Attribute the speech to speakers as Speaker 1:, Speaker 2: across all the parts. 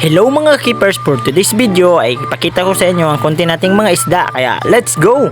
Speaker 1: Hello mga keepers, for today's video ay ipakita ko sa inyo ang konti nating mga isda, kaya let's go!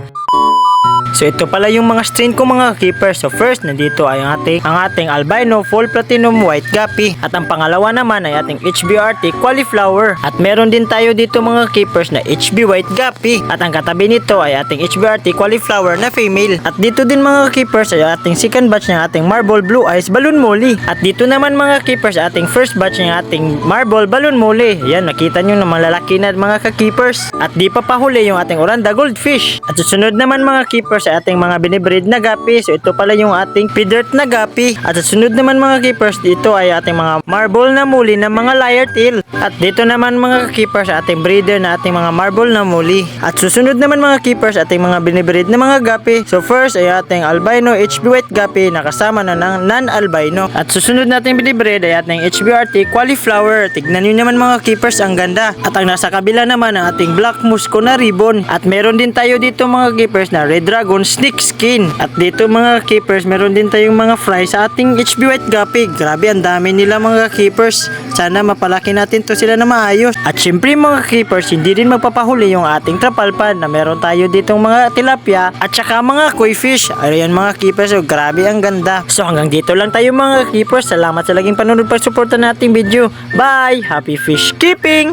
Speaker 1: So ito pala yung mga strain ko mga keepers. So first, nandito ay ang ating albino full platinum white guppy. At ang pangalawa naman ay ating HBRT cauliflower. At meron din tayo dito mga keepers na HB white guppy. At ang katabi nito ay ating HBRT cauliflower na female. At dito din mga keepers ay ating second batch ng ating marble blue eyes balloon molly. At dito naman mga keepers ating first batch ng ating marble balloon molly. Yan, nakita nyo na malalaki na mga ka-keepers. At di pa pahuli yung ating oranda goldfish. At susunod naman mga keepers sa ating mga binibreed na guppy. So ito pala yung ating pidert na guppy. At susunod naman mga keepers, dito ay ating mga marble na muli na mga lyre tail. At dito naman mga keepers sa ating breeder na ating mga marble na muli. At susunod naman mga keepers ating mga binibreed na mga guppy. So first ay ating albino HB white guppy na kasama na ng non-albino. At susunod nating binibreed ay ating HBRT cauliflower. Tignan nyo naman mga keepers, ang ganda. At ang nasa kabila naman ang ating black musco na ribbon. At meron din tayo dito mga keepers na red dragon snake skin. At dito mga keepers, meron din tayong mga fry sa ating HB white guppy. Grabe, ang dami nila mga keepers. Sana mapalaki natin to sila na maayos. At syempre mga keepers, hindi din magpapahuli yung ating trapalpan na meron tayo ditong mga tilapia at saka mga koi fish. Ayan mga keepers, so grabe ang ganda. So hanggang dito lang tayo mga keepers. Salamat sa laging panonood, pagsuporta nating video. Bye! Happy fish keeping!